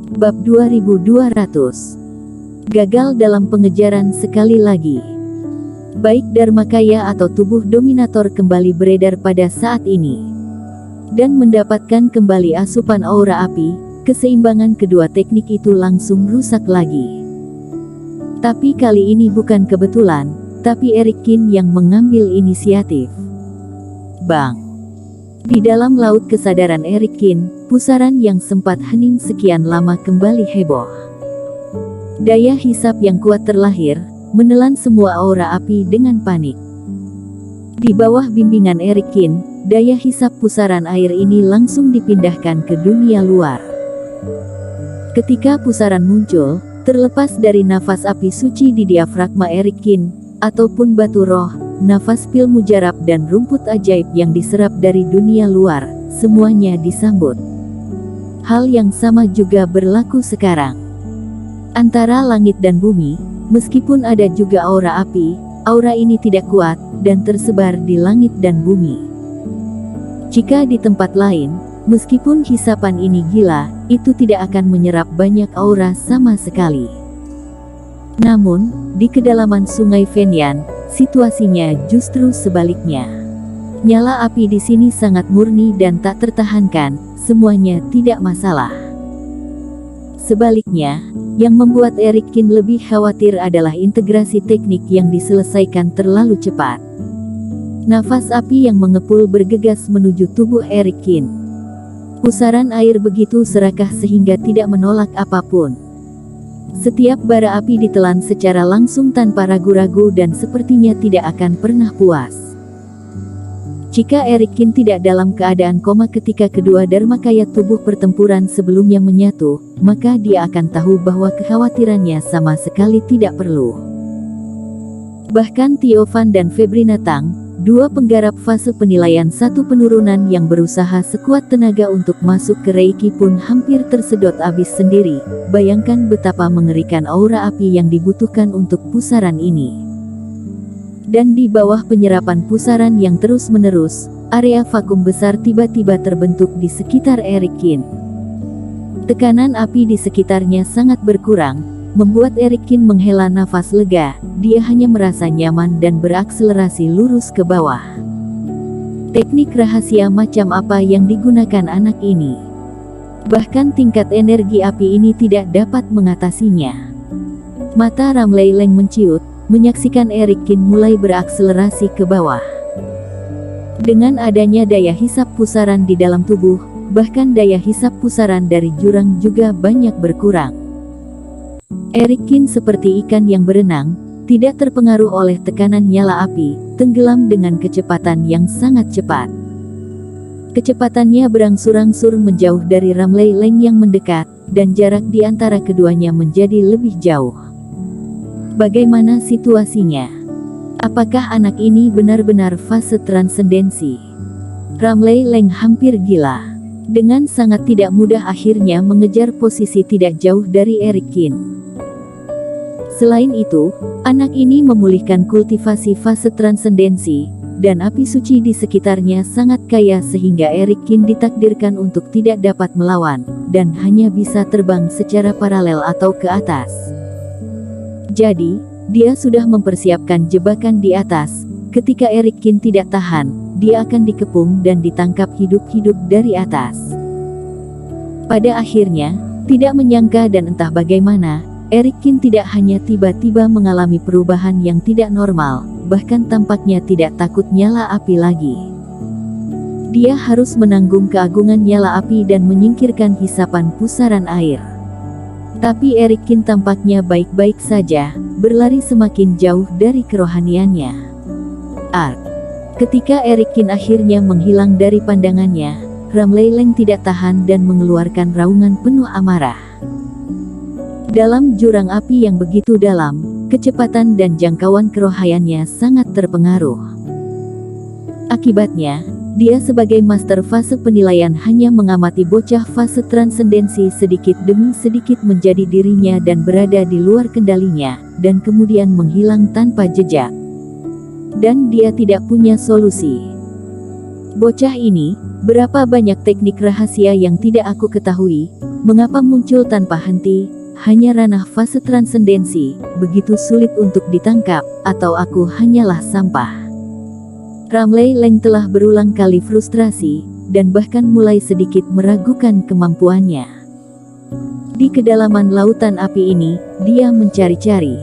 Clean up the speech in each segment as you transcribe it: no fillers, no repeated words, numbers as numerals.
Bab 2200. Gagal dalam pengejaran sekali lagi. Baik Dharmakaya atau tubuh dominator kembali beredar pada saat ini. Dan mendapatkan kembali asupan aura api, keseimbangan kedua teknik itu langsung rusak lagi. Tapi kali ini bukan kebetulan, tapi Eric Kin yang mengambil inisiatif. Bang! Di dalam laut kesadaran Eric Kin, pusaran yang sempat hening sekian lama kembali heboh. Daya hisap yang kuat terlahir, menelan semua aura api dengan panik. Di bawah bimbingan Eric Kin, daya hisap pusaran air ini langsung dipindahkan ke dunia luar. Ketika pusaran muncul, terlepas dari nafas api suci di diafragma Eric Kin, ataupun batu roh, nafas pil mujarab dan rumput ajaib yang diserap dari dunia luar, semuanya disambut. Hal yang sama juga berlaku sekarang. Antara langit dan bumi, meskipun ada juga aura api, aura ini tidak kuat, dan tersebar di langit dan bumi. Jika di tempat lain, meskipun hisapan ini gila, itu tidak akan menyerap banyak aura sama sekali. Namun, di kedalaman sungai Fenyan, situasinya justru sebaliknya. Nyala api di sini sangat murni dan tak tertahankan, semuanya tidak masalah. Sebaliknya, yang membuat Eric Kin lebih khawatir adalah integrasi teknik yang diselesaikan terlalu cepat. Nafas api yang mengepul bergegas menuju tubuh Eric Kin. Pusaran air begitu serakah sehingga tidak menolak apapun. Setiap bara api ditelan secara langsung tanpa ragu-ragu dan sepertinya tidak akan pernah puas. Jika Eric Kin tidak dalam keadaan koma ketika kedua dharmakaya tubuh pertempuran sebelumnya menyatu, maka dia akan tahu bahwa kekhawatirannya sama sekali tidak perlu. Bahkan Tiovan dan Febrina Tang, dua penggarap fase penilaian satu penurunan yang berusaha sekuat tenaga untuk masuk ke Reiki pun hampir tersedot abis sendiri. Bayangkan betapa mengerikan aura api yang dibutuhkan untuk pusaran ini. Dan di bawah penyerapan pusaran yang terus-menerus, area vakum besar tiba-tiba terbentuk di sekitar Eric Kin. Tekanan api di sekitarnya sangat berkurang, membuat Eric Kin menghela nafas lega. Dia hanya merasa nyaman dan berakselerasi lurus ke bawah. Teknik rahasia macam apa yang digunakan anak ini? Bahkan tingkat energi api ini tidak dapat mengatasinya. Mata Ramley Leng menciut, menyaksikan Eric Kin mulai berakselerasi ke bawah. Dengan adanya daya hisap pusaran di dalam tubuh, bahkan daya hisap pusaran dari jurang juga banyak berkurang. Eric Kin seperti ikan yang berenang, tidak terpengaruh oleh tekanan nyala api, tenggelam dengan kecepatan yang sangat cepat. Kecepatannya berangsur-angsur menjauh dari Ramley Leng yang mendekat, dan jarak di antara keduanya menjadi lebih jauh. Bagaimana situasinya? Apakah anak ini benar-benar fase transendensi? Ramley Leng hampir gila. Dengan sangat tidak mudah akhirnya mengejar posisi tidak jauh dari Eric Kin. Selain itu, anak ini memulihkan kultivasi fase transendensi, dan api suci di sekitarnya sangat kaya sehingga Eric Kin ditakdirkan untuk tidak dapat melawan, dan hanya bisa terbang secara paralel atau ke atas. Jadi, dia sudah mempersiapkan jebakan di atas. Ketika Eric Kin tidak tahan, dia akan dikepung dan ditangkap hidup-hidup dari atas. Pada akhirnya, tidak menyangka dan entah bagaimana, Eric Kin tidak hanya tiba-tiba mengalami perubahan yang tidak normal, bahkan tampaknya tidak takut nyala api lagi. Dia harus menanggung keagungan nyala api dan menyingkirkan hisapan pusaran air. Tapi Eric Kin tampaknya baik-baik saja, berlari semakin jauh dari kerohaniannya. Ketika Eric Kin akhirnya menghilang dari pandangannya, Ramley Leng tidak tahan dan mengeluarkan raungan penuh amarah. Dalam jurang api yang begitu dalam, kecepatan dan jangkauan kerohaniannya sangat terpengaruh. Akibatnya, dia sebagai master fase penilaian hanya mengamati bocah fase transendensi sedikit demi sedikit menjadi dirinya dan berada di luar kendalinya, dan kemudian menghilang tanpa jejak. Dan dia tidak punya solusi. Bocah ini, berapa banyak teknik rahasia yang tidak aku ketahui, Mengapa muncul tanpa henti? Hanya ranah fase transendensi, begitu sulit untuk ditangkap, atau aku hanyalah sampah? Ramley Leng telah berulang kali frustrasi, dan bahkan mulai sedikit meragukan kemampuannya. Di kedalaman lautan api ini, dia mencari-cari.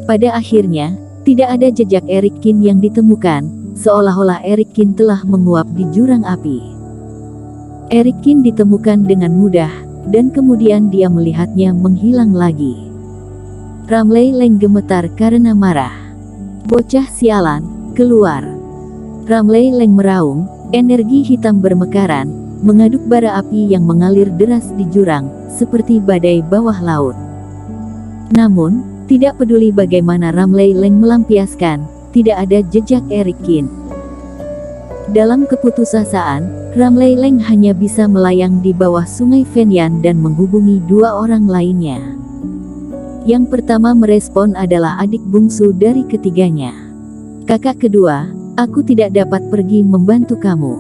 Pada akhirnya, tidak ada jejak Eric Kin yang ditemukan, seolah-olah Eric Kin telah menguap di jurang api. Eric Kin ditemukan dengan mudah, dan kemudian dia melihatnya menghilang lagi. Ramley Leng gemetar karena marah. Bocah sialan, keluar! Ramley Leng meraung, energi hitam bermekaran, mengaduk bara api yang mengalir deras di jurang, seperti badai bawah laut. Namun, tidak peduli bagaimana Ramley Leng melampiaskan, tidak ada jejak Eric Kin. Dalam keputusasaan, Ramley Leng hanya bisa melayang di bawah sungai Fenyan dan menghubungi dua orang lainnya. Yang pertama merespon adalah adik bungsu dari ketiganya. Kakak kedua, aku tidak dapat pergi membantu kamu.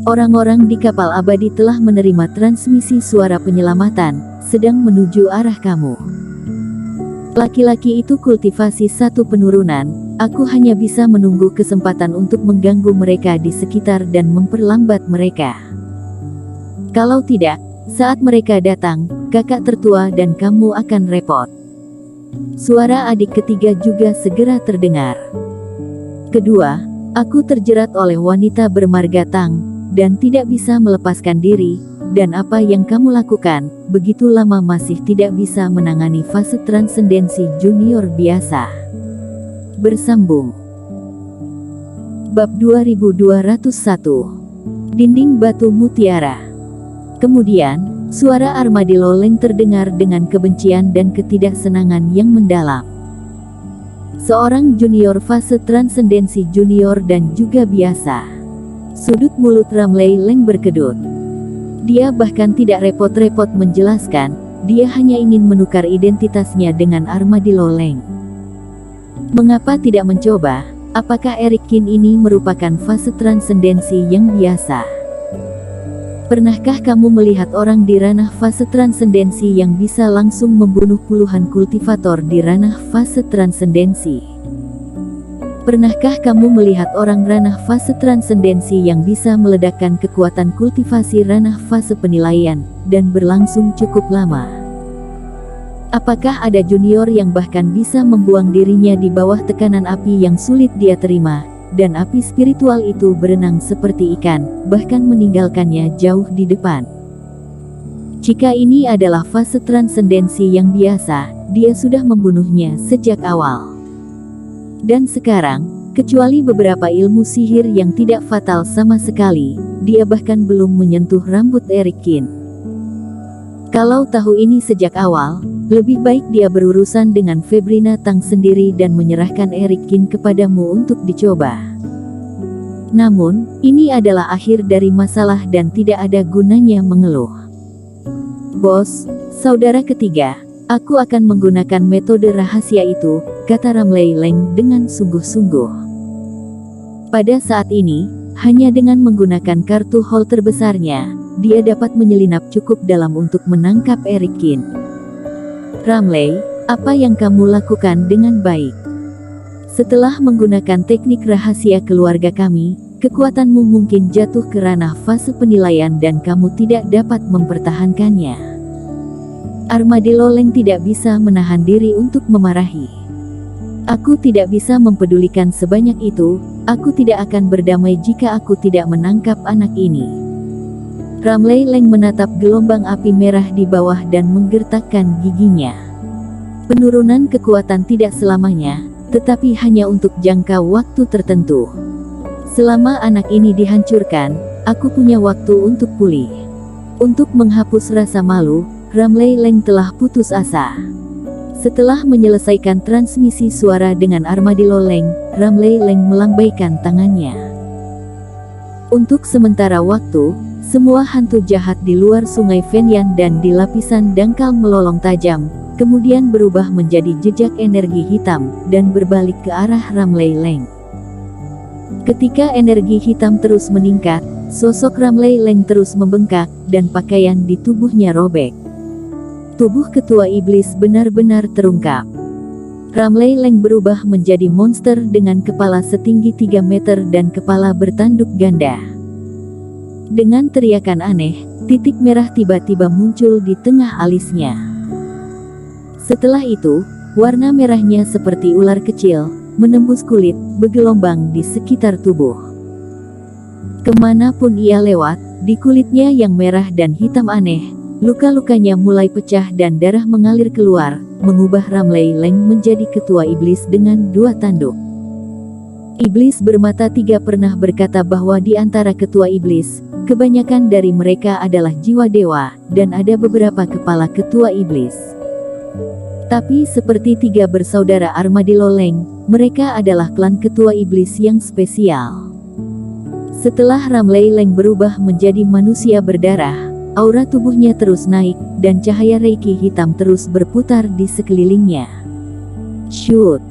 Orang-orang di kapal abadi telah menerima transmisi suara penyelamatan, sedang menuju arah kamu. Laki-laki itu kultivasi satu penurunan, aku hanya bisa menunggu kesempatan untuk mengganggu mereka di sekitar dan memperlambat mereka. Kalau tidak, saat mereka datang, kakak tertua dan kamu akan repot. Suara adik ketiga juga segera terdengar. Kedua, aku terjerat oleh wanita bermarga Tang, dan tidak bisa melepaskan diri, dan apa yang kamu lakukan, begitu lama masih tidak bisa menangani fase transendensi junior biasa. Bersambung. Bab 2201. Dinding Batu Mutiara. Kemudian, suara Armadillo Leng terdengar dengan kebencian dan ketidaksenangan yang mendalam. Seorang junior fase transendensi junior dan juga biasa. Sudut mulut Ramley Leng berkedut. Dia bahkan tidak repot-repot menjelaskan, dia hanya ingin menukar identitasnya dengan Armadillo Leng. Mengapa tidak mencoba? Apakah Eric Kin ini merupakan fase transendensi yang biasa? Pernahkah kamu melihat orang di ranah fase transendensi yang bisa langsung membunuh puluhan kultivator di ranah fase transendensi? Pernahkah kamu melihat orang ranah fase transendensi yang bisa meledakkan kekuatan kultivasi ranah fase penilaian, dan berlangsung cukup lama? Apakah ada junior yang bahkan bisa membuang dirinya di bawah tekanan api yang sulit dia terima, dan api spiritual itu berenang seperti ikan, bahkan meninggalkannya jauh di depan? Jika ini adalah fase transendensi yang biasa, dia sudah membunuhnya sejak awal. Dan sekarang, kecuali beberapa ilmu sihir yang tidak fatal sama sekali, dia bahkan belum menyentuh rambut Eric Kin. Kalau tahu ini sejak awal, lebih baik dia berurusan dengan Febrina Tang sendiri dan menyerahkan Eric Kin kepadamu untuk dicoba. Namun, ini adalah akhir dari masalah dan tidak ada gunanya mengeluh. Bos, saudara ketiga, aku akan menggunakan metode rahasia itu, kata Ramley Leng dengan sungguh-sungguh. Pada saat ini, hanya dengan menggunakan kartu hall terbesarnya, dia dapat menyelinap cukup dalam untuk menangkap Eric Kin. Ramley, apa yang kamu lakukan dengan baik? Setelah menggunakan teknik rahasia keluarga kami, kekuatanmu mungkin jatuh ke ranah fase penilaian dan kamu tidak dapat mempertahankannya. Armadillo Leng tidak bisa menahan diri untuk memarahi. Aku tidak bisa mempedulikan sebanyak itu, aku tidak akan berdamai jika aku tidak menangkap anak ini. Ramley Leng menatap gelombang api merah di bawah dan menggertakkan giginya. Penurunan kekuatan tidak selamanya, tetapi hanya untuk jangka waktu tertentu. Selama anak ini dihancurkan, aku punya waktu untuk pulih. Untuk menghapus rasa malu, Ramley Leng telah putus asa. Setelah menyelesaikan transmisi suara dengan Armadillo Leng, Ramley Leng melambaikan tangannya. Untuk sementara waktu, semua hantu jahat di luar sungai Fenyan dan di lapisan dangkal melolong tajam, kemudian berubah menjadi jejak energi hitam, dan berbalik ke arah Ramley Leng. Ketika energi hitam terus meningkat, Sosok Ramley Leng terus membengkak, dan pakaian di tubuhnya robek. Tubuh ketua iblis benar-benar terungkap. Ramley Leng berubah menjadi monster dengan kepala setinggi 3 meter dan kepala bertanduk ganda. Dengan teriakan aneh, titik merah tiba-tiba muncul di tengah alisnya. Setelah itu, warna merahnya seperti ular kecil, menembus kulit, bergelombang di sekitar tubuh. Kemanapun ia lewat, di kulitnya yang merah dan hitam aneh, luka-lukanya mulai pecah dan darah mengalir keluar, mengubah Ramley Leng menjadi ketua iblis dengan 2 tanduk. Iblis bermata 3 pernah berkata bahwa di antara ketua iblis, kebanyakan dari mereka adalah jiwa dewa, dan ada beberapa kepala ketua iblis. Tapi seperti 3 bersaudara Armadillo Leng, mereka adalah klan ketua iblis yang spesial. Setelah Ramley Leng berubah menjadi manusia berdarah, aura tubuhnya terus naik, dan cahaya reiki hitam terus berputar di sekelilingnya. Shoot!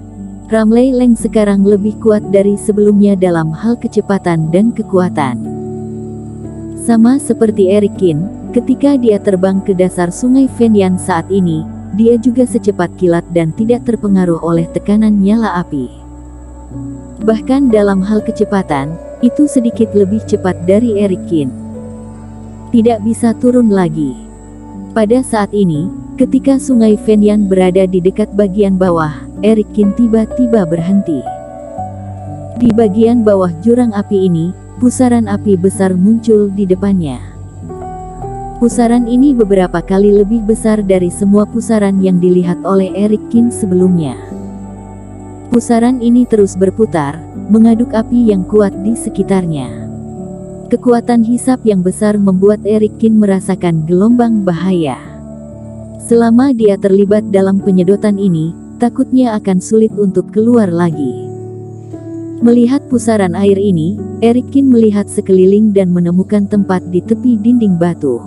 Ramley Leng sekarang lebih kuat dari sebelumnya dalam hal kecepatan dan kekuatan. Sama seperti Eric Kin, ketika dia terbang ke dasar sungai Fenyan saat ini, dia juga secepat kilat dan tidak terpengaruh oleh tekanan nyala api. Bahkan dalam hal kecepatan, itu sedikit lebih cepat dari Eric Kin. Tidak bisa turun lagi. Pada saat ini, ketika sungai Fenyan berada di dekat bagian bawah, Eric Kin tiba-tiba berhenti. Di bagian bawah jurang api ini, pusaran api besar muncul di depannya. Pusaran ini beberapa kali lebih besar dari semua pusaran yang dilihat oleh Eric Kin sebelumnya. Pusaran ini terus berputar, mengaduk api yang kuat di sekitarnya. Kekuatan hisap yang besar membuat Eric Kin merasakan gelombang bahaya. Selama dia terlibat dalam penyedotan ini, takutnya akan sulit untuk keluar lagi. Melihat pusaran air ini, Eric Kin melihat sekeliling dan menemukan tempat di tepi dinding batu.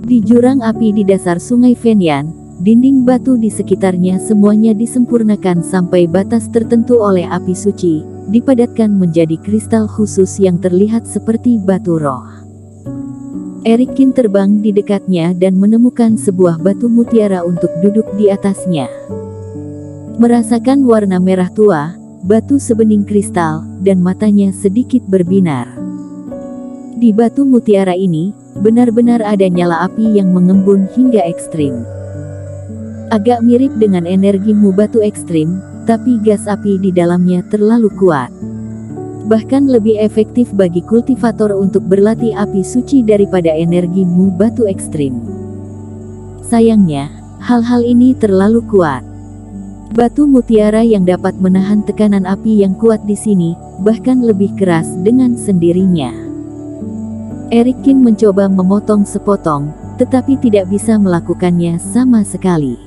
Di jurang api di dasar sungai Fenyan, dinding batu di sekitarnya semuanya disempurnakan sampai batas tertentu oleh api suci, dipadatkan menjadi kristal khusus yang terlihat seperti batu roh. Eric Kin terbang di dekatnya dan menemukan sebuah batu mutiara untuk duduk di atasnya. Merasakan warna merah tua, batu sebening kristal, dan matanya sedikit berbinar. Di batu mutiara ini, benar-benar ada nyala api yang mengembun hingga ekstrim. Agak mirip dengan energi mu batu ekstrim, tapi gas api di dalamnya terlalu kuat. Bahkan lebih efektif bagi kultivator untuk berlatih api suci daripada energi mu batu ekstrim. Sayangnya, hal-hal ini terlalu kuat. Batu mutiara yang dapat menahan tekanan api yang kuat di sini, bahkan lebih keras dengan sendirinya. Eric Kin mencoba memotong sepotong, tetapi tidak bisa melakukannya sama sekali.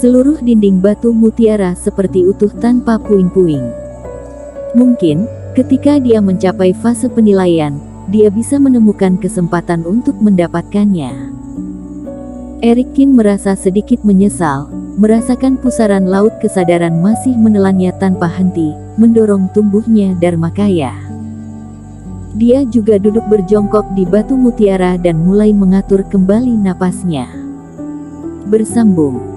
Seluruh dinding batu mutiara seperti utuh tanpa puing-puing. Mungkin, ketika dia mencapai fase penilaian, dia bisa menemukan kesempatan untuk mendapatkannya. Eric Kin merasa sedikit menyesal, merasakan pusaran laut kesadaran masih menelannya tanpa henti, mendorong tumbuhnya Dharmakaya. Dia juga duduk berjongkok di batu mutiara dan mulai mengatur kembali napasnya. Bersambung.